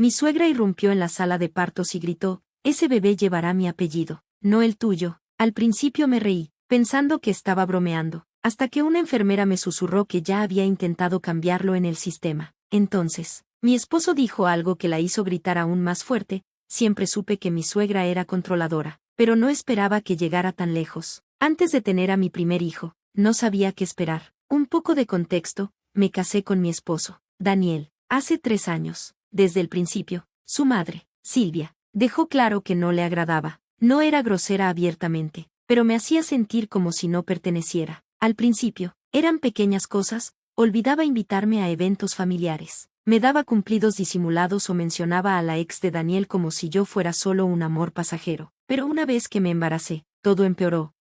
Mi suegra irrumpió en la sala de partos y gritó, «Ese bebé llevará mi apellido, no el tuyo». Al principio me reí, pensando que estaba bromeando, hasta que una enfermera me susurró que ya había intentado cambiarlo en el sistema. Entonces, mi esposo dijo algo que la hizo gritar aún más fuerte. Siempre supe que mi suegra era controladora, pero no esperaba que llegara tan lejos. Antes de tener a mi primer hijo, no sabía qué esperar. Un poco de contexto, me casé con mi esposo, Daniel, hace 3 años. Desde el principio, su madre, Silvia, dejó claro que no le agradaba. No era grosera abiertamente, pero me hacía sentir como si no perteneciera. Al principio, eran pequeñas cosas, olvidaba invitarme a eventos familiares. Me daba cumplidos disimulados o mencionaba a la ex de Daniel como si yo fuera solo un amor pasajero. Pero una vez que me embaracé, todo empeoró.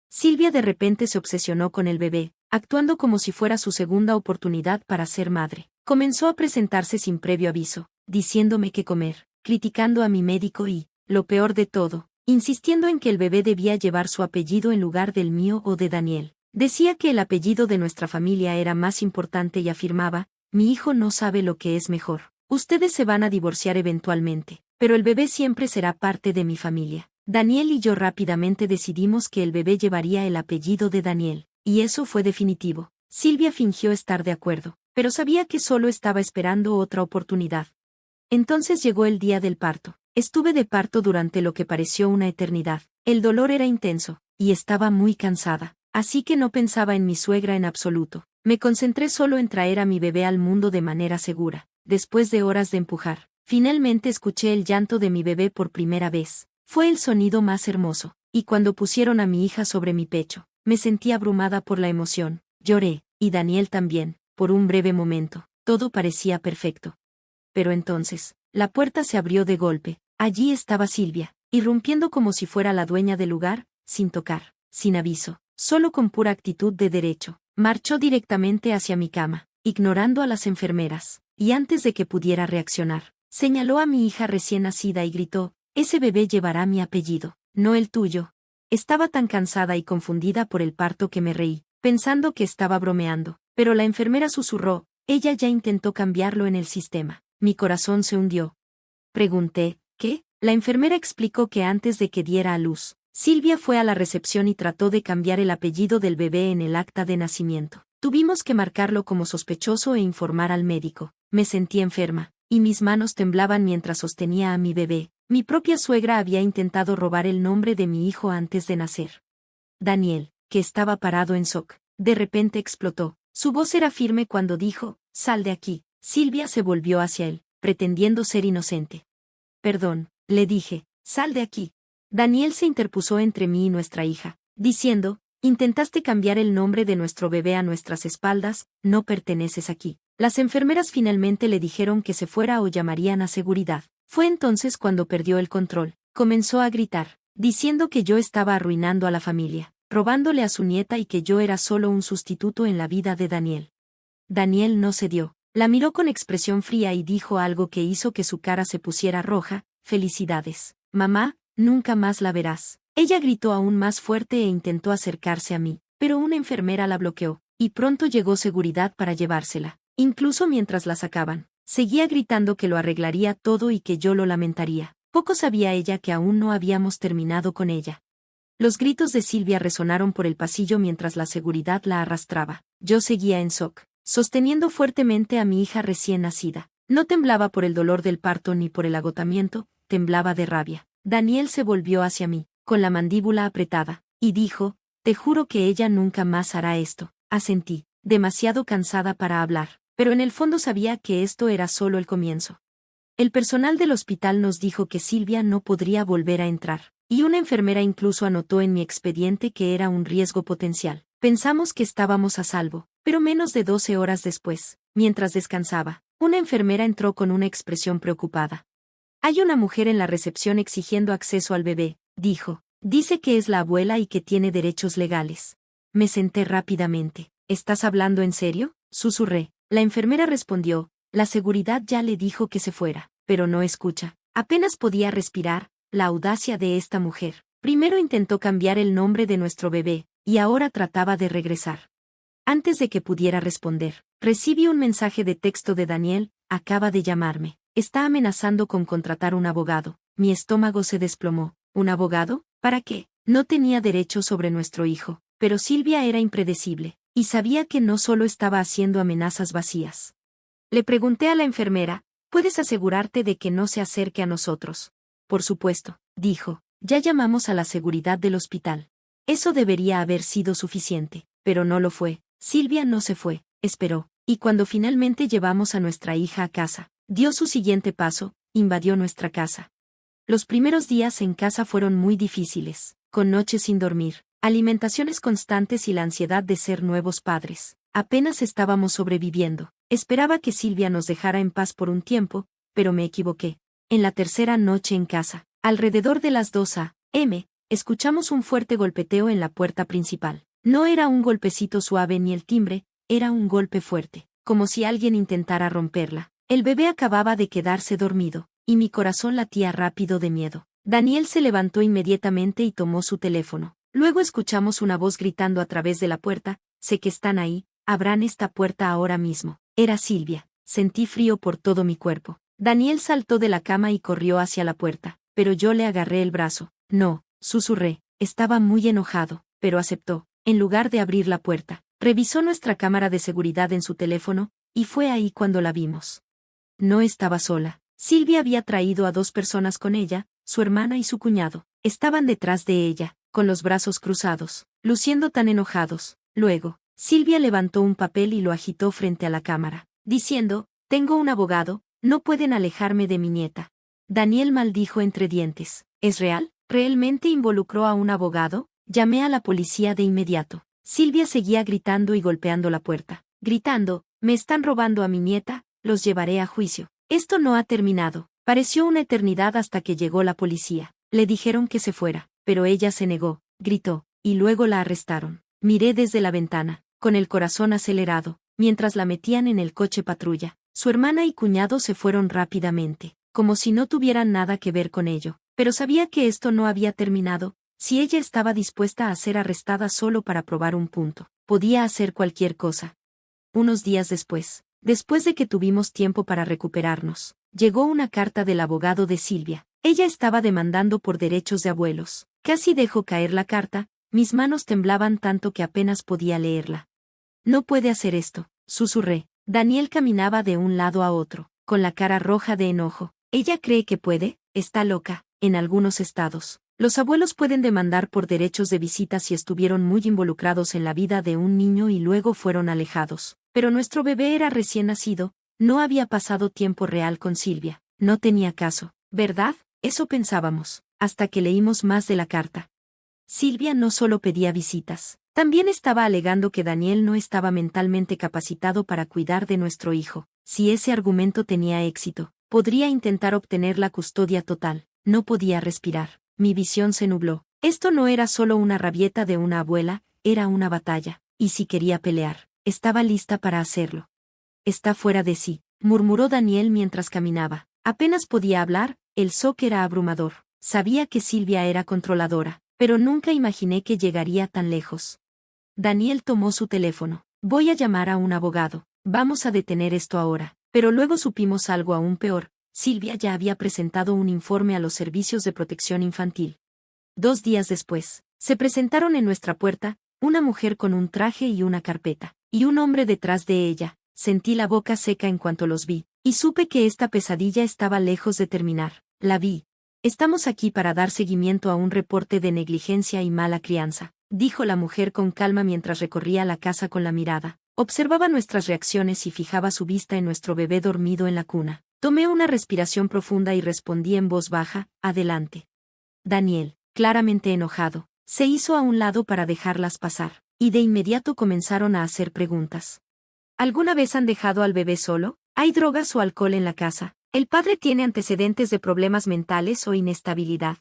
Silvia de repente se obsesionó con el bebé, actuando como si fuera su segunda oportunidad para ser madre. Comenzó a presentarse sin previo aviso, diciéndome qué comer, criticando a mi médico y, lo peor de todo, insistiendo en que el bebé debía llevar su apellido en lugar del mío o de Daniel. Decía que el apellido de nuestra familia era más importante y afirmaba, «Mi hijo no sabe lo que es mejor. Ustedes se van a divorciar eventualmente, pero el bebé siempre será parte de mi familia». Daniel y yo rápidamente decidimos que el bebé llevaría el apellido de Daniel, y eso fue definitivo. Silvia fingió estar de acuerdo, pero sabía que solo estaba esperando otra oportunidad. Entonces llegó el día del parto. Estuve de parto durante lo que pareció una eternidad. El dolor era intenso, y estaba muy cansada, así que no pensaba en mi suegra en absoluto. Me concentré solo en traer a mi bebé al mundo de manera segura. Después de horas de empujar, finalmente escuché el llanto de mi bebé por primera vez. Fue el sonido más hermoso, y cuando pusieron a mi hija sobre mi pecho, me sentí abrumada por la emoción. Lloré, y Daniel también, por un breve momento. Todo parecía perfecto. Pero entonces, la puerta se abrió de golpe. Allí estaba Silvia, irrumpiendo como si fuera la dueña del lugar, sin tocar, sin aviso, solo con pura actitud de derecho. Marchó directamente hacia mi cama, ignorando a las enfermeras, y antes de que pudiera reaccionar, señaló a mi hija recién nacida y gritó, «Ese bebé llevará mi apellido, no el tuyo». Estaba tan cansada y confundida por el parto que me reí, pensando que estaba bromeando, pero la enfermera susurró, «Ella ya intentó cambiarlo en el sistema». Mi corazón se hundió. Pregunté, ¿qué? La enfermera explicó que antes de que diera a luz, Silvia fue a la recepción y trató de cambiar el apellido del bebé en el acta de nacimiento. Tuvimos que marcarlo como sospechoso e informar al médico. Me sentí enferma, y mis manos temblaban mientras sostenía a mi bebé. Mi propia suegra había intentado robar el nombre de mi hijo antes de nacer. Daniel, que estaba parado en shock, de repente explotó. Su voz era firme cuando dijo, «Sal de aquí». Silvia se volvió hacia él, pretendiendo ser inocente. «Perdón», le dije, «sal de aquí». Daniel se interpuso entre mí y nuestra hija, diciendo, «Intentaste cambiar el nombre de nuestro bebé a nuestras espaldas, no perteneces aquí». Las enfermeras finalmente le dijeron que se fuera o llamarían a seguridad. Fue entonces cuando perdió el control. Comenzó a gritar, diciendo que yo estaba arruinando a la familia, robándole a su nieta y que yo era solo un sustituto en la vida de Daniel. Daniel no cedió. La miró con expresión fría y dijo algo que hizo que su cara se pusiera roja, «Felicidades, mamá, nunca más la verás». Ella gritó aún más fuerte e intentó acercarse a mí, pero una enfermera la bloqueó, y pronto llegó seguridad para llevársela. Incluso mientras la sacaban, seguía gritando que lo arreglaría todo y que yo lo lamentaría. Poco sabía ella que aún no habíamos terminado con ella. Los gritos de Silvia resonaron por el pasillo mientras la seguridad la arrastraba. Yo seguía en shock, sosteniendo fuertemente a mi hija recién nacida. No temblaba por el dolor del parto ni por el agotamiento, temblaba de rabia. Daniel se volvió hacia mí, con la mandíbula apretada, y dijo, «Te juro que ella nunca más hará esto». Asentí, demasiado cansada para hablar, pero en el fondo sabía que esto era solo el comienzo. El personal del hospital nos dijo que Silvia no podría volver a entrar, y una enfermera incluso anotó en mi expediente que era un riesgo potencial. Pensamos que estábamos a salvo, pero menos de 12 horas después, mientras descansaba, una enfermera entró con una expresión preocupada. «Hay una mujer en la recepción exigiendo acceso al bebé», dijo. «Dice que es la abuela y que tiene derechos legales». Me senté rápidamente. «¿Estás hablando en serio?», susurré. La enfermera respondió, «La seguridad ya le dijo que se fuera, pero no escucha». Apenas podía respirar. La audacia de esta mujer. Primero intentó cambiar el nombre de nuestro bebé, y ahora trataba de regresar. Antes de que pudiera responder, recibí un mensaje de texto de Daniel, «Acaba de llamarme». Está amenazando con contratar un abogado. Mi estómago se desplomó. ¿Un abogado? ¿Para qué? No tenía derecho sobre nuestro hijo. Pero Silvia era impredecible, y sabía que no solo estaba haciendo amenazas vacías. Le pregunté a la enfermera, ¿puedes asegurarte de que no se acerque a nosotros? Por supuesto, dijo, ya llamamos a la seguridad del hospital. Eso debería haber sido suficiente, pero no lo fue. Silvia no se fue, esperó, y cuando finalmente llevamos a nuestra hija a casa, dio su siguiente paso, invadió nuestra casa. Los primeros días en casa fueron muy difíciles, con noches sin dormir, alimentaciones constantes y la ansiedad de ser nuevos padres. Apenas estábamos sobreviviendo. Esperaba que Silvia nos dejara en paz por un tiempo, pero me equivoqué. En la tercera noche en casa, alrededor de las 2 a.m., escuchamos un fuerte golpeteo en la puerta principal. No era un golpecito suave ni el timbre, era un golpe fuerte, como si alguien intentara romperla. El bebé acababa de quedarse dormido, y mi corazón latía rápido de miedo. Daniel se levantó inmediatamente y tomó su teléfono. Luego escuchamos una voz gritando a través de la puerta, sé que están ahí, abran esta puerta ahora mismo. Era Silvia. Sentí frío por todo mi cuerpo. Daniel saltó de la cama y corrió hacia la puerta, pero yo le agarré el brazo. No, susurré. Estaba muy enojado, pero aceptó. En lugar de abrir la puerta, revisó nuestra cámara de seguridad en su teléfono, y fue ahí cuando la vimos. No estaba sola. Silvia había traído a 2 personas con ella, su hermana y su cuñado. Estaban detrás de ella, con los brazos cruzados, luciendo tan enojados. Luego, Silvia levantó un papel y lo agitó frente a la cámara, diciendo, tengo un abogado, no pueden alejarme de mi nieta. Daniel maldijo entre dientes. ¿Es real? ¿Realmente involucró a un abogado? Llamé a la policía de inmediato. Silvia seguía gritando y golpeando la puerta, gritando, me están robando a mi nieta, los llevaré a juicio. Esto no ha terminado. Pareció una eternidad hasta que llegó la policía. Le dijeron que se fuera, pero ella se negó, gritó, y luego la arrestaron. Miré desde la ventana, con el corazón acelerado, mientras la metían en el coche patrulla. Su hermana y cuñado se fueron rápidamente, como si no tuvieran nada que ver con ello, pero sabía que esto no había terminado. Si ella estaba dispuesta a ser arrestada solo para probar un punto, podía hacer cualquier cosa. Unos días después de que tuvimos tiempo para recuperarnos, llegó una carta del abogado de Silvia. Ella estaba demandando por derechos de abuelos. Casi dejó caer la carta, mis manos temblaban tanto que apenas podía leerla. No puede hacer esto, susurré. Daniel caminaba de un lado a otro, con la cara roja de enojo. Ella cree que puede, está loca. En algunos estados, los abuelos pueden demandar por derechos de visita si estuvieron muy involucrados en la vida de un niño y luego fueron alejados. Pero nuestro bebé era recién nacido, no había pasado tiempo real con Silvia, no tenía caso, ¿verdad? Eso pensábamos, hasta que leímos más de la carta. Silvia no solo pedía visitas, también estaba alegando que Daniel no estaba mentalmente capacitado para cuidar de nuestro hijo. Si ese argumento tenía éxito, podría intentar obtener la custodia total. No podía respirar, mi visión se nubló. Esto no era solo una rabieta de una abuela, era una batalla, y si quería pelear, estaba lista para hacerlo. Está fuera de sí, murmuró Daniel mientras caminaba. Apenas podía hablar, el shock era abrumador. Sabía que Silvia era controladora, pero nunca imaginé que llegaría tan lejos. Daniel tomó su teléfono. Voy a llamar a un abogado. Vamos a detener esto ahora. Pero luego supimos algo aún peor. Silvia ya había presentado un informe a los servicios de protección infantil. 2 días después, se presentaron en nuestra puerta, una mujer con un traje y una carpeta, y un hombre detrás de ella. Sentí la boca seca en cuanto los vi, y supe que esta pesadilla estaba lejos de terminar. La vi. Estamos aquí para dar seguimiento a un reporte de negligencia y mala crianza, dijo la mujer con calma mientras recorría la casa con la mirada. Observaba nuestras reacciones y fijaba su vista en nuestro bebé dormido en la cuna. Tomé una respiración profunda y respondí en voz baja, adelante. Daniel, claramente enojado, se hizo a un lado para dejarlas pasar, y de inmediato comenzaron a hacer preguntas. ¿Alguna vez han dejado al bebé solo? ¿Hay drogas o alcohol en la casa? ¿El padre tiene antecedentes de problemas mentales o inestabilidad?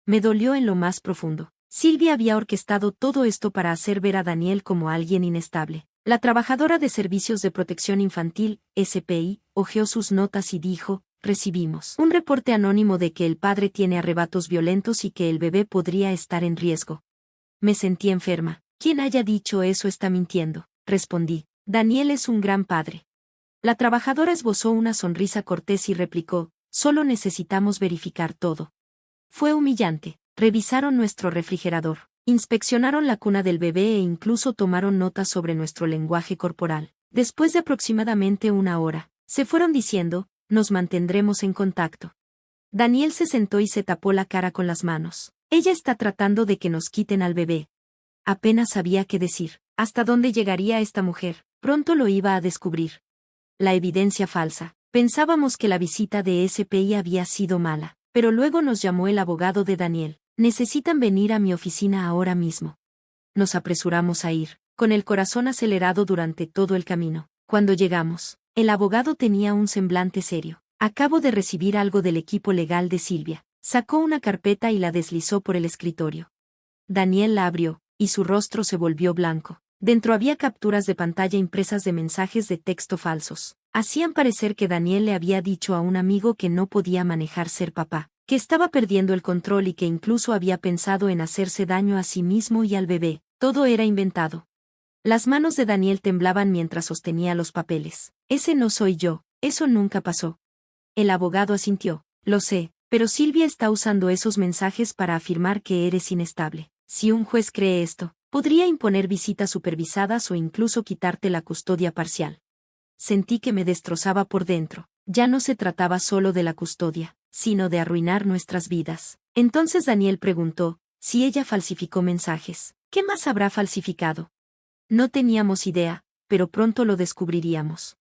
Me dolió en lo más profundo. Silvia había orquestado todo esto para hacer ver a Daniel como alguien inestable. La trabajadora de Servicios de Protección Infantil, SPI, hojeó sus notas y dijo, recibimos un reporte anónimo de que el padre tiene arrebatos violentos y que el bebé podría estar en riesgo. Me sentí enferma. Quien haya dicho eso está mintiendo, respondí. Daniel es un gran padre. La trabajadora esbozó una sonrisa cortés y replicó, solo necesitamos verificar todo. Fue humillante. Revisaron nuestro refrigerador, inspeccionaron la cuna del bebé e incluso tomaron notas sobre nuestro lenguaje corporal. Después de aproximadamente una hora, se fueron diciendo, nos mantendremos en contacto. Daniel se sentó y se tapó la cara con las manos. Ella está tratando de que nos quiten al bebé. Apenas sabía qué decir. ¿Hasta dónde llegaría esta mujer? Pronto lo iba a descubrir. La evidencia falsa. Pensábamos que la visita de SPI había sido mala, pero luego nos llamó el abogado de Daniel. Necesitan venir a mi oficina ahora mismo. Nos apresuramos a ir, con el corazón acelerado durante todo el camino. Cuando llegamos, el abogado tenía un semblante serio. Acabo de recibir algo del equipo legal de Silvia. Sacó una carpeta y la deslizó por el escritorio. Daniel la abrió, y su rostro se volvió blanco. Dentro había capturas de pantalla impresas de mensajes de texto falsos. Hacían parecer que Daniel le había dicho a un amigo que no podía manejar ser papá, que estaba perdiendo el control y que incluso había pensado en hacerse daño a sí mismo y al bebé. Todo era inventado. Las manos de Daniel temblaban mientras sostenía los papeles. Ese no soy yo, eso nunca pasó. El abogado asintió. Lo sé, pero Silvia está usando esos mensajes para afirmar que eres inestable. Si un juez cree esto, podría imponer visitas supervisadas o incluso quitarte la custodia parcial. Sentí que me destrozaba por dentro. Ya no se trataba solo de la custodia, sino de arruinar nuestras vidas. Entonces Daniel preguntó, si ella falsificó mensajes, ¿qué más habrá falsificado? No teníamos idea, pero pronto lo descubriríamos.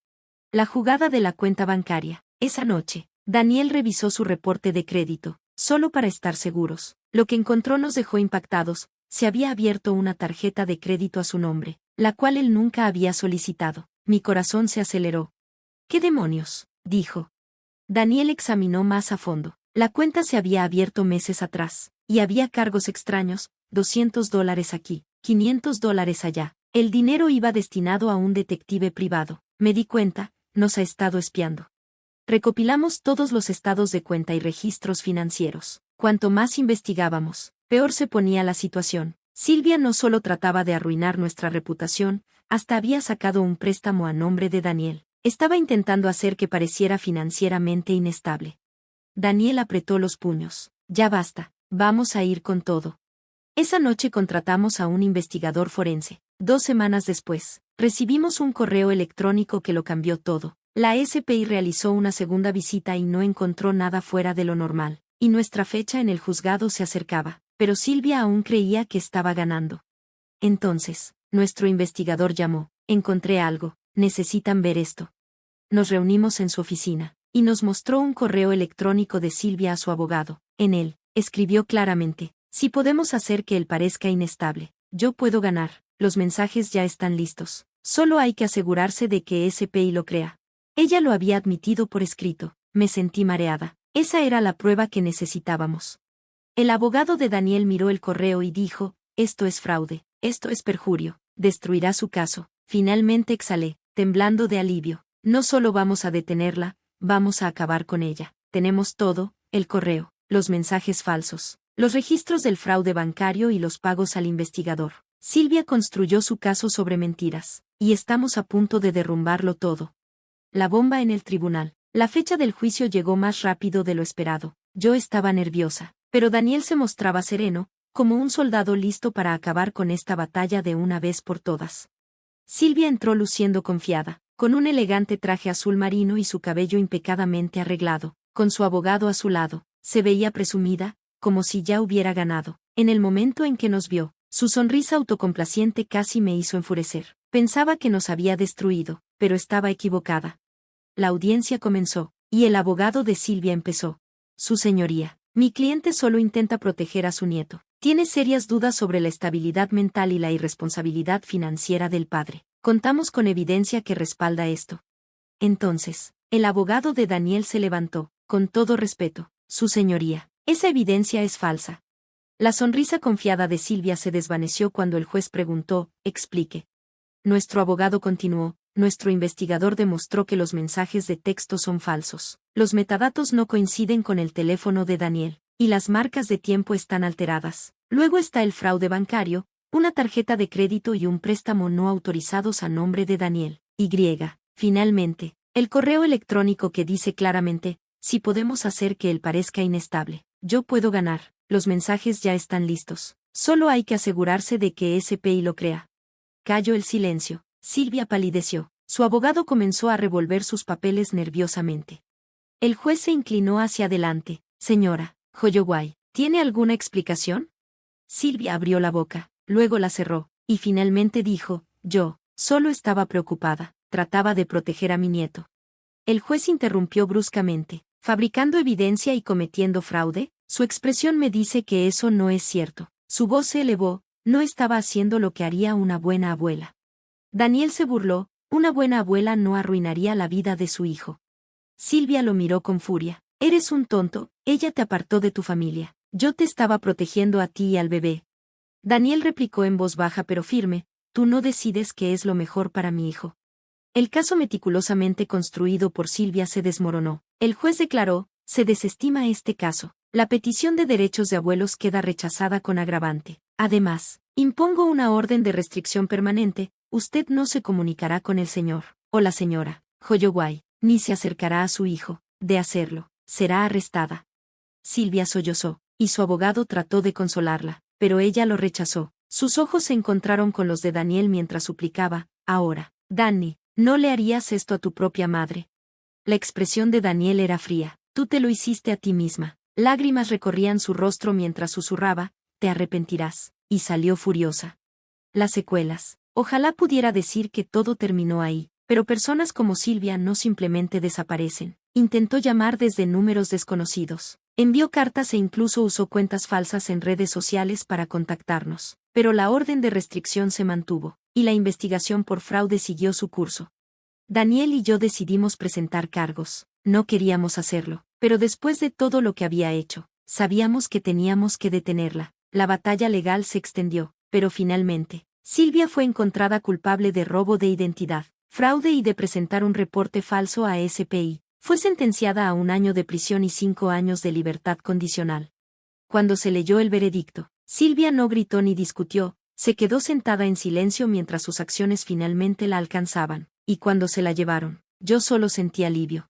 La jugada de la cuenta bancaria. Esa noche, Daniel revisó su reporte de crédito, solo para estar seguros. Lo que encontró nos dejó impactados. Se había abierto una tarjeta de crédito a su nombre, la cual él nunca había solicitado. Mi corazón se aceleró. ¿Qué demonios? Dijo. Daniel examinó más a fondo. La cuenta se había abierto meses atrás, y había cargos extraños, $200 aquí, $500 allá. El dinero iba destinado a un detective privado. Me di cuenta, nos ha estado espiando. Recopilamos todos los estados de cuenta y registros financieros. Cuanto más investigábamos, peor se ponía la situación. Silvia no solo trataba de arruinar nuestra reputación, hasta había sacado un préstamo a nombre de Daniel. Estaba intentando hacer que pareciera financieramente inestable. Daniel apretó los puños. Ya basta, vamos a ir con todo. Esa noche contratamos a un investigador forense. 2 semanas después, recibimos un correo electrónico que lo cambió todo. La SPI realizó una segunda visita y no encontró nada fuera de lo normal, y nuestra fecha en el juzgado se acercaba, pero Silvia aún creía que estaba ganando. Entonces, nuestro investigador llamó, encontré algo, necesitan ver esto. Nos reunimos en su oficina, y nos mostró un correo electrónico de Silvia a su abogado. En él, escribió claramente, si podemos hacer que él parezca inestable, yo puedo ganar, los mensajes ya están listos, solo hay que asegurarse de que SPI lo crea. Ella lo había admitido por escrito, me sentí mareada, esa era la prueba que necesitábamos. El abogado de Daniel miró el correo y dijo, esto es fraude, esto es perjurio, destruirá su caso. Finalmente exhalé, temblando de alivio, no solo vamos a detenerla, vamos a acabar con ella. Tenemos todo, el correo, los mensajes falsos, los registros del fraude bancario y los pagos al investigador. Silvia construyó su caso sobre mentiras, y estamos a punto de derrumbarlo todo. La bomba en el tribunal. La fecha del juicio llegó más rápido de lo esperado. Yo estaba nerviosa, pero Daniel se mostraba sereno, como un soldado listo para acabar con esta batalla de una vez por todas. Silvia entró luciendo confiada, con un elegante traje azul marino y su cabello impecablemente arreglado, con su abogado a su lado. Se veía presumida, como si ya hubiera ganado. En el momento en que nos vio, su sonrisa autocomplaciente casi me hizo enfurecer. Pensaba que nos había destruido, pero estaba equivocada. La audiencia comenzó, y el abogado de Silvia empezó. Su señoría, mi cliente solo intenta proteger a su nieto. Tiene serias dudas sobre la estabilidad mental y la irresponsabilidad financiera del padre. Contamos con evidencia que respalda esto. Entonces, el abogado de Daniel se levantó, con todo respeto. Su señoría, esa evidencia es falsa. La sonrisa confiada de Silvia se desvaneció cuando el juez preguntó, explique. Nuestro abogado continuó, nuestro investigador demostró que los mensajes de texto son falsos. Los metadatos no coinciden con el teléfono de Daniel, y las marcas de tiempo están alteradas. Luego está el fraude bancario, una tarjeta de crédito y un préstamo no autorizados a nombre de Daniel. Y, finalmente, El correo electrónico que dice claramente, si podemos hacer que él parezca inestable, yo puedo ganar, los mensajes ya están listos. Solo hay que asegurarse de que SPI lo crea. Cayó el silencio. Silvia palideció. Su abogado comenzó a revolver sus papeles nerviosamente. El juez se inclinó hacia adelante. Señora Holloway, ¿tiene alguna explicación? Silvia abrió la boca, luego la cerró, y finalmente dijo, yo, solo estaba preocupada, trataba de proteger a mi nieto. El juez interrumpió bruscamente, fabricando evidencia y cometiendo fraude, su expresión me dice que eso no es cierto. Su voz se elevó, no estaba haciendo lo que haría una buena abuela. Daniel se burló, una buena abuela no arruinaría la vida de su hijo. Silvia lo miró con furia. Eres un tonto, ella te apartó de tu familia. Yo te estaba protegiendo a ti y al bebé. Daniel replicó en voz baja pero firme, tú no decides qué es lo mejor para mi hijo. El caso meticulosamente construido por Silvia se desmoronó. El juez declaró, se desestima este caso. La petición de derechos de abuelos queda rechazada con agravante. Además, impongo una orden de restricción permanente, usted no se comunicará con el señor, o la señora, Holloway, ni se acercará a su hijo. De hacerlo, será arrestada. Silvia sollozó, y su abogado trató de consolarla, pero ella lo rechazó. Sus ojos se encontraron con los de Daniel mientras suplicaba, ahora, Danny, ¿no le harías esto a tu propia madre? La expresión de Daniel era fría, tú te lo hiciste a ti misma. Lágrimas recorrían su rostro mientras susurraba, te arrepentirás, y salió furiosa. Las secuelas. Ojalá pudiera decir que todo terminó ahí, pero personas como Silvia no simplemente desaparecen. Intentó llamar desde números desconocidos. Envió cartas e incluso usó cuentas falsas en redes sociales para contactarnos. Pero la orden de restricción se mantuvo, y la investigación por fraude siguió su curso. Daniel y yo decidimos presentar cargos. No queríamos hacerlo, pero después de todo lo que había hecho, sabíamos que teníamos que detenerla. La batalla legal se extendió, pero finalmente, Silvia fue encontrada culpable de robo de identidad, fraude y de presentar un reporte falso a SPI. Fue sentenciada a 1 año de prisión y 5 años de libertad condicional. Cuando se leyó el veredicto, Silvia no gritó ni discutió, se quedó sentada en silencio mientras sus acciones finalmente la alcanzaban, y cuando se la llevaron, yo solo sentí alivio.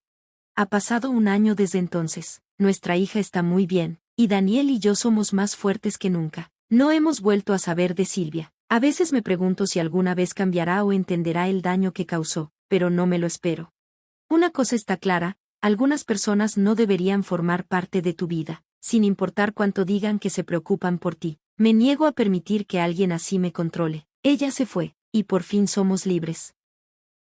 Ha pasado 1 año desde entonces, nuestra hija está muy bien, y Daniel y yo somos más fuertes que nunca. No hemos vuelto a saber de Silvia. A veces me pregunto si alguna vez cambiará o entenderá el daño que causó, pero no me lo espero. Una cosa está clara, algunas personas no deberían formar parte de tu vida, sin importar cuánto digan que se preocupan por ti. Me niego a permitir que alguien así me controle. Ella se fue, y por fin somos libres.